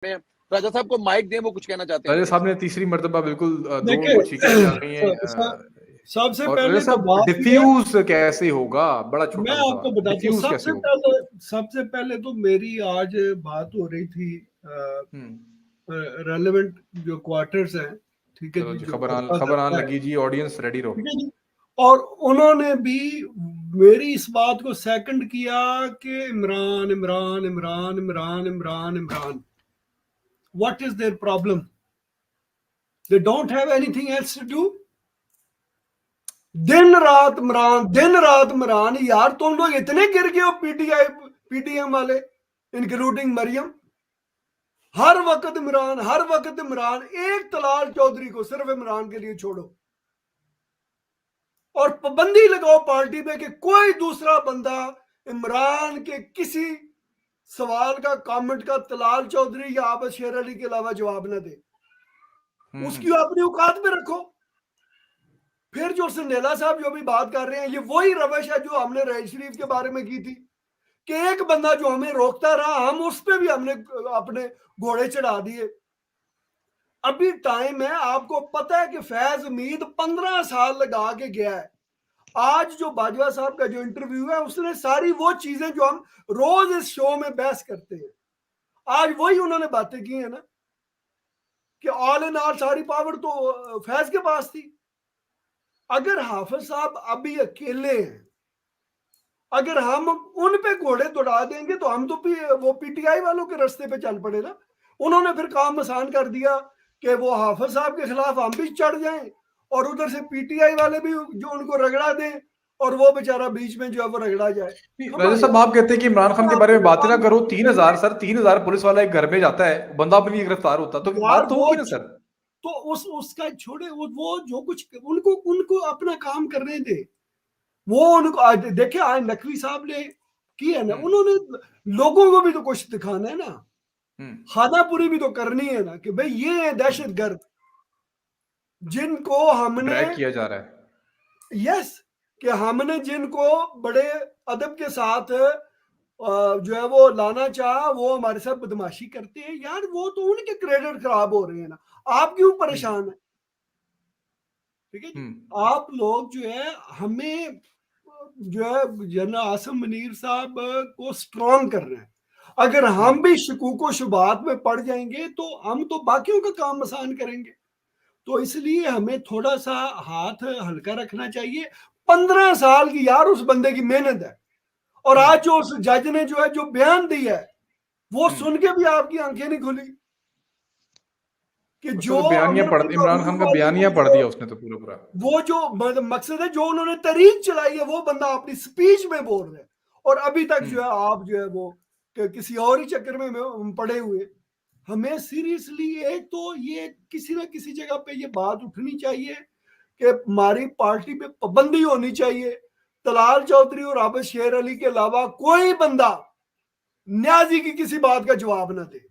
में राजा साहब को माइक दें, वो कुछ कहना चाहते हैं। राजा साहब ने तीसरी मर्तबा बिल्कुल दो चीखें जा रही हैं। सबसे और पहले राजा साहब डिफ्यूज कैसे होगा, बड़ा मैं छोटा सा आपको सवाल, बताता हूँ। डिफ्यूज कैसे होगा? सबसे पहले तो मेरी आज बात हो रही थी रेलेवेंट जो क्वार्टर्स हैं, ठीक है जी, खबर आने लगी जी, ऑडियंस रेडी रहो, ठीक है जी। और उन्होंने भी मेरी इस बात को सेकंड किया कि Imran Imran Imran Imran Imran Imran, what is their problem? They don't have anything else to do. दिन रात इमरान। यार तुम लोग इतने गिर गए हो पीटीएम वाले, इंक्लूडिंग मरियम। हर वक्त इमरान। एक तलाल चौधरी को सिर्फ इमरान के लिए छोड़ो और पाबंदी लगाओ पार्टी में कि कोई दूसरा बंदा इमरान के किसी सवाल का, कमेंट का तलाल चौधरी या आबद शेर अली के अलावा जवाब न दे। उसकी अपनी औकात में रखो। फिर जो संडेला साहब जो भी बात कर रहे हैं, ये वही रवश है जो हमने रईस शरीफ के बारे में की थी कि एक बंदा जो हमें रोकता रहा, हम उस पर भी हमने अपने घोड़े चढ़ा दिए। अभी टाइम है, आपको पता है कि फैज उम्मीद 15 साल लगा के गया है। आज जो बाजवा साहब का जो इंटरव्यू है, उसने सारी वो चीजें जो हम रोज इस शो में बहस करते हैं, आज वही उन्होंने बातें की है ना, कि ऑल इन ऑल सारी पावर तो फैज के पास थी। अगर हाफिज साहब अभी अकेले हैं, अगर हम उन पे घोड़े दौड़ा देंगे तो हम तो वो पीटीआई वालों के रास्ते पे चल पड़े ना। उन्होंने फिर काम आसान कर दिया कि वो हाफिज साहब के खिलाफ हम भी चढ़ जाएं और उधर से पीटीआई वाले भी जो उनको रगड़ा दें और वो बेचारा बीच में जो है वो रगड़ा जाए। राजा साहब आप कहते हैं कि इमरान खान के बारे में बातें ना करो। 3,000 पुलिस वाला एक घर में जाता है, बंदा भी नहीं गिरफ्तार होता, तो बात तो होगी ना सर। तो उसका छोड़े, वो जो कुछ उनको अपना काम करने दे। वो उनको देखिए, आज नकवी साहब ने की है ना, उन्होंने लोगों को भी तो कुछ दिखाना है ना, खानापुरी भी तो करनी है ना, कि भाई ये है दहशतगर्द जिनको हमने ट्रैक किया जा रहा है। यस, कि हमने जिनको बड़े अदब के साथ जो है वो लाना चाहा, वो हमारे साथ बदमाशी करते हैं। यार वो तो उनके क्रेडिट खराब हो रहे हैं ना, आप क्यों परेशान है? ठीक है जी, आप लोग जो है हमें जो है जनरल आसिम मुनीर साहब को स्ट्रॉन्ग कर रहे हैं। अगर हम भी शकूक शुबात में पड़ जाएंगे तो हम तो बाकियों का काम आसान करेंगे। तो इसलिए हमें थोड़ा सा हाथ हल्का रखना चाहिए। 15 साल की यार उस बंदे की मेहनत है, और आज जो उस जज ने जो है जो बयान दिया है, वो सुन के भी आपकी आंखें नहीं खुली कि जो इमरान खान का बयानिया पढ़ दिया उसने तो पूरा। वो जो मकसद है, जो उन्होंने तहरीक चलाई है, वो बंदा अपनी स्पीच में बोल रहे हैं, और अभी तक जो है आप जो है वो किसी और ही चक्कर में पड़े हुए। हमें सीरियसली एक तो ये किसी ना किसी जगह पे ये बात उठनी चाहिए कि हमारी पार्टी पे पाबंदी होनी चाहिए। तलाल चौधरी और आबिद शेर अली के अलावा कोई बंदा न्याजी की किसी बात का जवाब ना दे।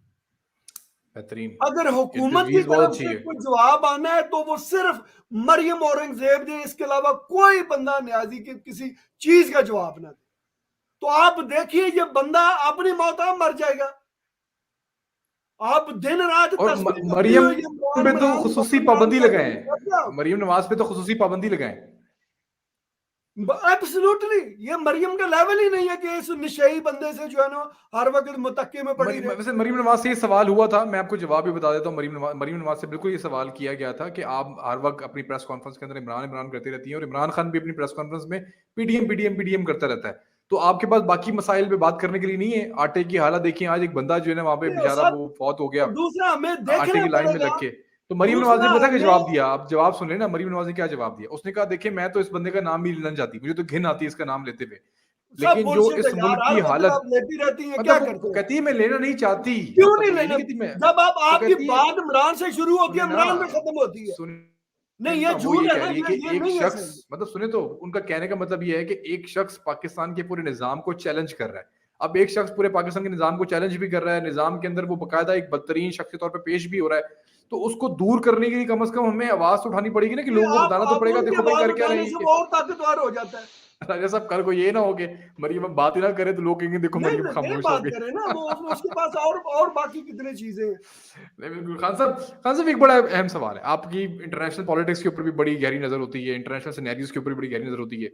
अगर हुकूमत की तरफ से कोई जवाब आना है तो वो सिर्फ मरियम औरंगजेब दे, इसके अलावा कोई बंदा न्याजी की किसी चीज का जवाब ना दे। तो आप देखिए, ये बंदा अपनी मौत मर जाएगा। आप दिन रात और मरियम पे तो खुसूसी पाबंदी लगाए, मरियम नवाज पे तो खुसूसी पाबंदी लगाए। एब्सोल्युटली, ये मरियम का लेवल ही नहीं है कि इस निशई बंदे से जो है ना हर वक्त मुतक्के में पड़ी रहे। वैसे मरियम नवाज से ये सवाल हुआ था, मैं आपको जवाब भी बता देता हूँ। मरियम नवाज से बिल्कुल ये सवाल किया गया था कि आप हर वक्त अपनी प्रेस कॉन्फ्रेंस के अंदर इमरान करती रहती हैं, और इमरान खान भी अपनी प्रेस कॉन्फ्रेंस में पीडीएम करता रहता है, तो आपके पास बाकी मसाइल पे बात करने के लिए नहीं है? आटे की हालत देखिए, आज एक बंदा जो है ना वहां पे बेचारा वो फौत हो गया, दूसरा हमें आटे की लाइन में रख के। तो मरियम नवाज ने पता क्या जवाब दिया? आप जवाब सुन लेना, मरियम नवाज ने क्या जवाब दिया। उसने कहा देखिए, मैं तो इस बंदे का नाम भी लेना चाहती, मुझे तो घिन आती है इसका नाम लेते हुए, लेकिन जो इस मुल्क की हालत, लेती रहती है, मतलब वो कहती है मैं लेना नहीं चाहती। क्यों नहीं लेना? जब आपकी बात इमरान से शुरू होती है, इमरान में खत्म होती है। नहीं, ये झूठ है ना, ये एक नहीं शख्स, मतलब सुने तो, उनका कहने का मतलब ये है कि एक शख्स पाकिस्तान के पूरे निजाम को चैलेंज कर रहा है। अब एक शख्स पूरे पाकिस्तान के निजाम को चैलेंज भी कर रहा है, निजाम के अंदर वो बकायदा एक बदतरीन शख्स के तौर पे पेश भी हो रहा है, तो उसको दूर करने के लिए कम से कम हमें आवाज उठानी पड़ेगी ना, कि लोगों को बताना तो पड़ेगा देखो भाई कर क्या रहे हैं। और ताकतवर हो जाता है। राजा साहब कल को ये ना हो कि मरियम अब बात ही ना करे तो लोग कहेंगे देखो नहीं मरियम नहीं खामोश हो बात गई। करें ना, वो उसके पास और बाकी कितनी चीजें हैं। नहीं बिल्कुल खान साहब एक बड़ा अहम सवाल है, आपकी इंटरनेशनल पॉलिटिक्स के ऊपर भी बड़ी गहरी नजर होती है, इंटरनेशनल सिनेरियोज के ऊपर भी बड़ी गहरी नजर होती है।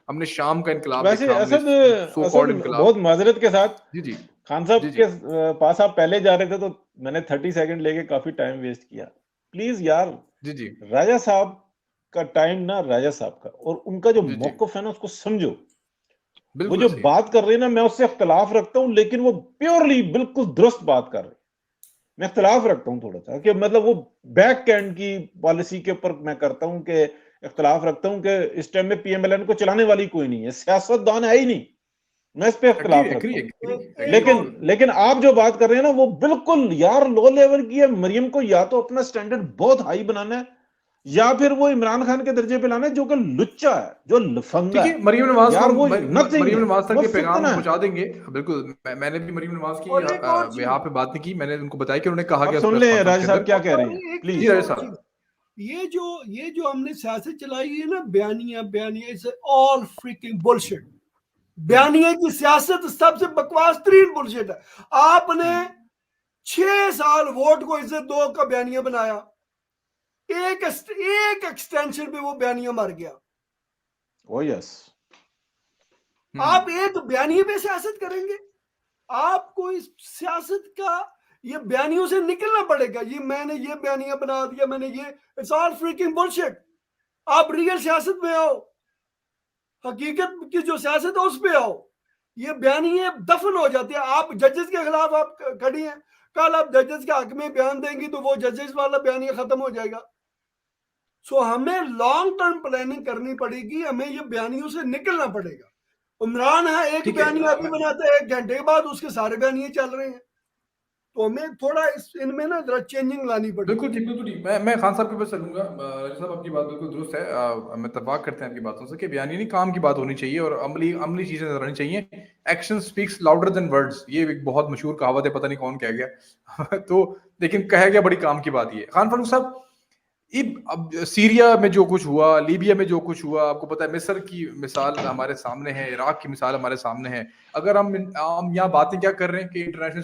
हमने शाम का इनकलाब वैसे देखा, हमने असद सो असद कॉल्ड इनकलाब। बहुत माजरत के साथ जी जी खान साहब जी जी के पास आप पहले जा रहे थे तो मैंने 30 सेकंड लेके काफी टाइम वेस्ट किया। प्लीज यार, जी जी राजा साहब का टाइम ना राजा साहब का, और उनका जो जी जी मौकफ है ना उसको समझो। वो बिल्कुल जो सही। बात कर रहे हैं ना, मैं उससे इख्तलाफ रखता हूं, लेकिन वो प्योरली बिल्कुल दुरुस्त बात कर रहे हैं। मैं इख्तलाफ रखता हूं थोड़ा सा कि मतलब वो बैक एंड की पॉलिसी के ऊपर मैं करता हूं कि इख्तलाफ रखता हूं कि इस टाइम में पीएमएलएन को चलाने वाली कोई नहीं है, सियासतदान है ही नहीं, मैं इस पे एग्री इख्तलाफ रखता एग्री हूं। एग्री एग्री लेकिन बिल्कुल। लेकिन आप जो बात कर रहे हैं ना वो बिल्कुल यार लो लेवल की है। मरियम को या तो अपना स्टैंडर्ड बहुत हाई बनाना है, या फिर वो इमरान खान के दर्जे पे लाना है जो कि लुच्चा है, जो लफंगा ठीक है। है, मरियम नवाज को यार हम वो नथिंग मरियम है, नवाज तक वो ये पैगाम फितना है। पहुंचा देंगे। बिल्कुल, मैंने भी मरियम नवाज की और एक और यहाँ चीज, पे बात नहीं की, मैंने उनको बताया कि उन्होंने कहा अब गया सुन प्रेस ले कॉन्फ्रेंस राजा के साहब अंदर। क्या कह रहे और हैं, एक जी चीज प्लीज। राजा और साहब। चीज, ये जो हमने सियासत चलाई है ना, बयानिया इट्स ऑल फ्रीकिंग बुलशिट। बयानिया की सियासत सबसे बकवास तरीन बुलशिट है। आपने 6 साल वोट को इज्जत दो का बयानिया बनाया, एक एक्सटेंशन पे वो बयानिया मर गया। ओ यस, आप एक बयानिए पे सियासत करेंगे? आपको इस सियासत का ये बयानियों से निकलना पड़ेगा। ये मैंने ये बयानिया बना दिया, मैंने ये, इट्स ऑल फ्रीकिंग बुलशिट। आप रियल सियासत में आओ, हकीकत की जो सियासत है उस पे आओ। ये बयानिए दफन हो जाती है। आप जजेस के खिलाफ आप खड़ी हैं, कल आप जजेस के हक में बयान देंगी तो वो जजेस वाला बयानिया खत्म हो जाएगा। सो हमें लॉन्ग टर्म प्लानिंग करनी पड़ेगी, हमें ये बयानियों से निकलना पड़ेगा। इमरान है एक ठीक है, बयानिया अभी बनाता है, 1 घंटे के बाद उसके सारे बयानिए चल रहे हैं। तो हमें थोड़ा इनमें ना जरा चेंजिंग लानी पड़ेगी। बिल्कुल ठीक, बिल्कुल ठीक। मैं खान साहब के पास चलूंगा। राजा साहब आपकी बात बिल्कुल दुरुस्त है। हम इत्तेफाक करते हैं आपकी बातों से कि बयानी नहीं, काम की बात होनी चाहिए और अमली अमली चीजें नजर आनी चाहिए। Action speaks louder than words, ये एक बहुत मशहूर कहावत है, पता नहीं कौन कह गया तो लेकिन कह गया बड़ी काम की बात ये। खान फारूक साहब, अब सीरिया में जो कुछ हुआ, लीबिया में जो कुछ हुआ, आपको पता है मिस्र की मिसाल हमारे सामने है, इराक की मिसाल हमारे सामने है। अगर हम यहाँ बातें क्या कर रहे हैं कि इंटरनेशनल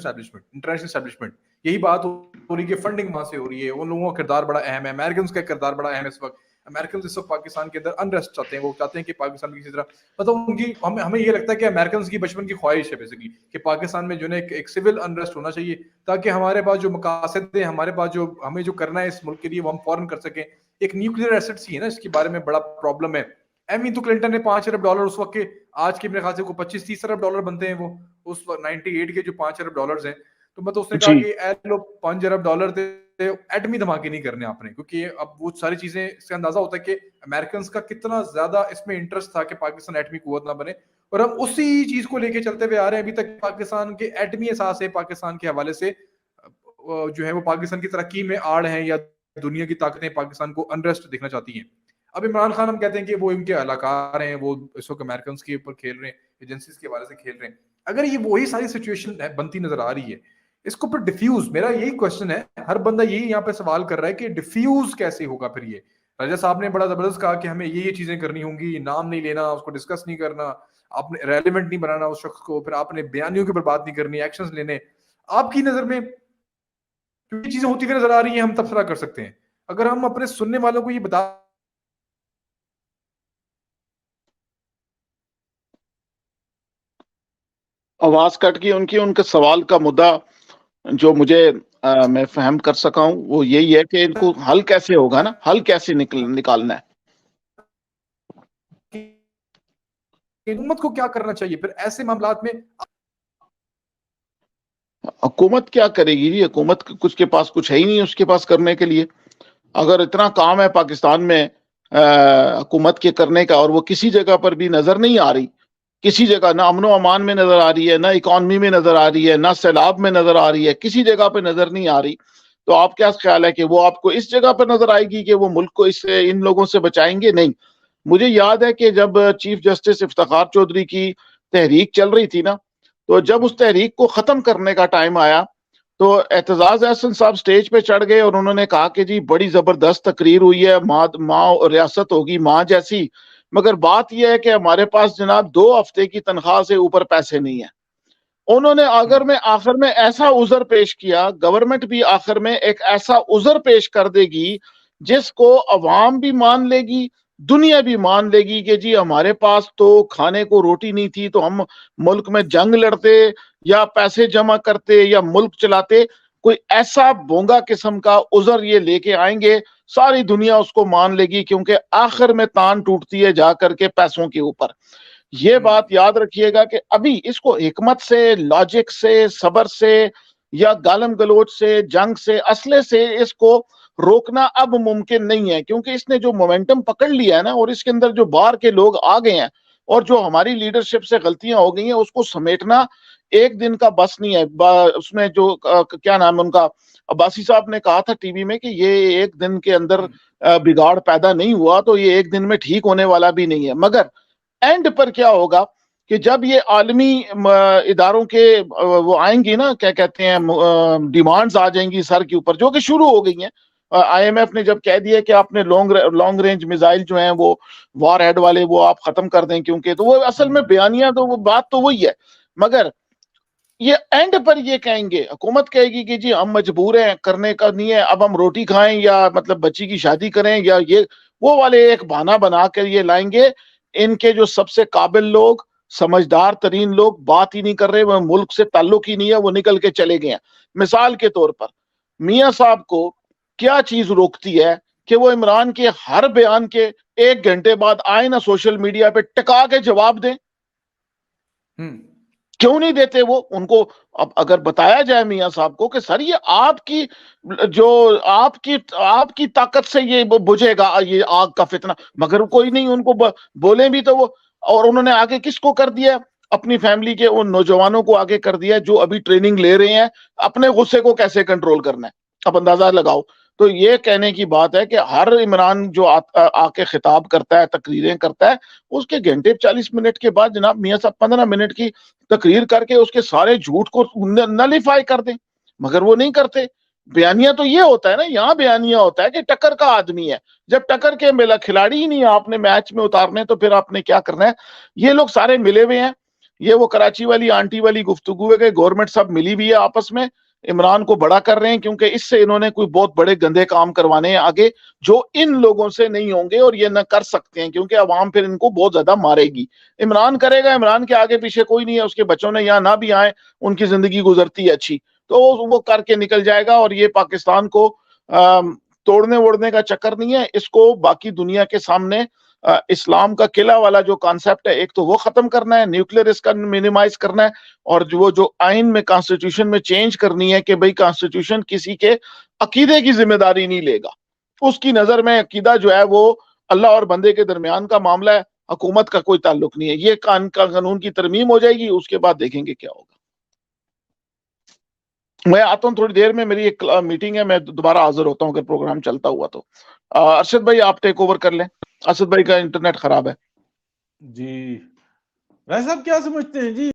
एस्टैब्लिशमेंट, यही बात हो रही है कि फंडिंग वहां से हो रही है, उन लोगों का किरदार बड़ा अहम है, अमेरिकन का किरदार बड़ा अहम है। इस वक्त अमेरिकन इस वक्त पाकिस्तान के अंदर अनरेस्ट चाहते हैं, वो चाहते हैं कि पाकिस्तान की किसी तरह, मतलब उनकी हमें ये लगता है कि अमेरिकन की बचपन की ख्वाहिश है बेसिकली कि पाकिस्तान में जो है एक सिविल अनरेस्ट होना चाहिए, ताकि हमारे पास जो मकासद है, हमारे पास जो हमें जो करना है इस मुल्क के लिए, वो हम फौरन कर सकें। एक न्यूक्लियर एसेट्स ही है ना, इसके बारे में बड़ा प्रॉब्लम है। एमी तो क्लिंटन ने $5 अरब उस वक्त के, आज के मेरे ख्याल से को $25-30 अरब बनते हैं वो, उस 98 के जो $5 अरब हैं। तो मतलब उसने कहा कि ए लो $5 अरब थे, एटमी धमाके नहीं करने आपने, क्योंकि अब वो सारी चीजें से अंदाजा होता है कि अमेरिकन का कितना ज्यादा इसमें इंटरेस्ट था कि पाकिस्तान एटमी कुव्वत ना बने। और हम उसी चीज को लेके चलते हुए आ रहे हैं अभी तक। पाकिस्तान के एटमी एहसास है, पाकिस्तान के हवाले से जो है वो पाकिस्तान की तरक्की में आड़ है, या दुनिया की ताकतें पाकिस्तान को अनरेस्ट देखना चाहती हैं। अब इमरान खान हम कहते हैं कि वो इनके अलाकार हैं, वो इस वक्त अमेरिकन के ऊपर खेल रहे हैं, एजेंसीज के हवाले से खेल रहे हैं। अगर ये वही सारी सिचुएशन बनती नजर आ रही है, इसको पर डिफ्यूज, मेरा यही क्वेश्चन है, हर बंदा यही यहाँ पे सवाल कर रहा है कि डिफ्यूज कैसे होगा फिर ये। राजा साहब ने बड़ा जबरदस्त कहा कि हमें ये चीजें करनी होंगी, नाम नहीं लेना, उसको डिस्कस नहीं करना, आपने रेलिवेंट नहीं बनाना उस शख्स को, फिर आपने बयानियों के ऊपर बात नहीं करनी, एक्शंस लेने। आपकी नजर में क्योंकि चीजें होती हुई नजर आ रही हैं, हम तबसरा कर सकते हैं। अगर हम अपने सुनने वालों को ये बता, आवाज कट गई उनकी, उनके सवाल का मुद्दा जो मुझे मैं फहम कर सका हूं वो यही है कि इनको हल कैसे होगा ना, हल कैसे निकालना है, हुकूमत को क्या करना चाहिए फिर ऐसे मामलात में। हुकूमत क्या करेगी जी? हुकूमत कुछ के पास कुछ है ही नहीं उसके पास करने के लिए। अगर इतना काम है पाकिस्तान में हुकूमत के करने का, और वो किसी जगह पर भी नजर नहीं आ रही, किसी जगह ना अमनो अमान में नजर आ रही है, ना इकॉनमी में नजर आ रही है, ना सैलाब में नजर आ रही है, किसी जगह पे नजर नहीं आ रही, तो आप क्या ख्याल है कि वो आपको इस जगह पर नजर आएगी कि वो मुल्क को इससे इन लोगों से बचाएंगे? नहीं। मुझे याद है कि जब चीफ जस्टिस इफ्तिखार चौधरी की तहरीक चल रही थी ना, तो जब उस तहरीक को खत्म करने का टाइम आया तो एतजाज अहसन साहब स्टेज पे चढ़ गए और उन्होंने कहा कि जी बड़ी जबरदस्त तकरीर हुई है, माँ रियासत होगी माँ जैसी, मगर बात यह है कि हमारे पास जनाब 2 हफ्ते की तनख्वाह से ऊपर पैसे नहीं है। उन्होंने आखिर में ऐसा उज़र पेश किया, गवर्नमेंट भी आखिर में एक ऐसा उज़र पेश कर देगी जिसको अवाम भी मान लेगी, दुनिया भी मान लेगी कि जी हमारे पास तो खाने को रोटी नहीं थी तो हम मुल्क में जंग लड़ते या पैसे जमा करते या मुल्क चलाते। कोई ऐसा बोंगा किस्म का उज़र ये लेके आएंगे, सारी दुनिया उसको मान लेगी, क्योंकि आखिर में तान टूटती है जाकर के पैसों के ऊपर। ये बात याद रखिएगा कि अभी इसको हिकमत से, लॉजिक से, सबर से या गालम गलोच से, जंग से, असले से इसको रोकना अब मुमकिन नहीं है, क्योंकि इसने जो मोमेंटम पकड़ लिया है ना, और इसके अंदर जो बाहर के लोग आ गए हैं और जो हमारी लीडरशिप से गलतियां हो गई हैं उसको समेटना एक दिन का बस नहीं है। उसमें जो क्या नाम है उनका, अब्बासी साहब ने कहा था टीवी में कि ये एक दिन के अंदर बिगाड़ पैदा नहीं हुआ तो ये एक दिन में ठीक होने वाला भी नहीं है। मगर एंड पर क्या होगा कि जब ये आलमी इदारों के वो आएंगी ना, क्या कहते हैं, डिमांड्स आ जाएंगी सर के ऊपर, जो कि शुरू हो गई हैं। IMF ने जब कह दिया कि आपने लॉन्ग रेंज मिसाइल जो हैं वो वॉर हेड वाले वो आप खत्म कर दें, क्योंकि तो वो असल में बयानिया तो वो बात तो वही है। मगर ये एंड पर ये कहेंगे, हुकूमत कहेगी कि जी हम मजबूर हैं, करने का नहीं है, अब हम रोटी खाएं या मतलब बच्ची की शादी करें, या ये वो वाले एक बहाना बना कर ये लाएंगे। इनके जो सबसे काबिल लोग, समझदार तरीन लोग बात ही नहीं कर रहे, वो मुल्क से ताल्लुक ही नहीं है, वो निकल के चले गए हैं। मिसाल के तौर पर मियां साहब को क्या चीज रोकती है कि वो इमरान के हर बयान के 1 घंटे बाद आए ना सोशल मीडिया पे टिका के जवाब दें? क्यों नहीं देते वो उनको? अब अगर बताया जाए मियां साहब को कि सर ये आपकी ताकत से ये बुझेगा ये आग का फितना, मगर कोई नहीं उनको बोले भी तो वो। और उन्होंने आगे किसको कर दिया? अपनी फैमिली के उन नौजवानों को आगे कर दिया जो अभी ट्रेनिंग ले रहे हैं अपने गुस्से को कैसे कंट्रोल करना है। अब अंदाजा लगाओ। तो ये कहने की बात है कि हर इमरान जो आके खिताब करता है, तकरीरें करता है, उसके घंटे 40 मिनट के बाद जनाब मियां साहब 15 मिनट की तकरीर करके उसके सारे झूठ को नलीफाई कर दें, मगर वो नहीं करते। बयानिया तो ये होता है ना, यहाँ बयानिया होता है कि टक्कर का आदमी है। जब टक्कर के मिला खिलाड़ी ही नहीं आपने मैच में उतारने तो फिर आपने क्या करना है? ये लोग सारे मिले हुए हैं। ये वो कराची वाली आंटी वाली गुफ्तगू है कि गवर्नमेंट सब मिली हुई है आपस में, इमरान को बड़ा कर रहे हैं, क्योंकि इससे इन्होंने कोई बहुत बड़े गंदे काम करवाने हैं आगे जो इन लोगों से नहीं होंगे और ये न कर सकते हैं, क्योंकि अवाम फिर इनको बहुत ज्यादा मारेगी। इमरान करेगा, इमरान के आगे पीछे कोई नहीं है, उसके बच्चों ने यहाँ ना भी आए, उनकी जिंदगी गुजरती है अच्छी, तो वो करके निकल जाएगा। और ये पाकिस्तान को तोड़ने वोड़ने का चक्कर नहीं है, इसको बाकी दुनिया के सामने इस्लाम का किला वाला जो कॉन्सेप्ट है, एक तो वो खत्म करना है, न्यूक्लियर इसका मिनिमाइज करना है, और जो आइन में कॉन्स्टिट्यूशन में चेंज करनी है कि भाई कॉन्स्टिट्यूशन किसी के अकीदे की जिम्मेदारी नहीं लेगा। उसकी नजर में अकीदा जो है वो अल्लाह और बंदे के दरमियान का मामला है, हुकूमत का कोई ताल्लुक नहीं है। ये कानून की तरमीम हो जाएगी, उसके बाद देखेंगे क्या होगा। मैं आता हूँ थोड़ी देर में, मेरी एक मीटिंग है, मैं दोबारा हाजिर होता हूँ अगर प्रोग्राम चलता हुआ तो। अरशद भाई आप टेक ओवर कर लें, असद भाई का इंटरनेट खराब है जी। वैसे आप क्या समझते हैं जी?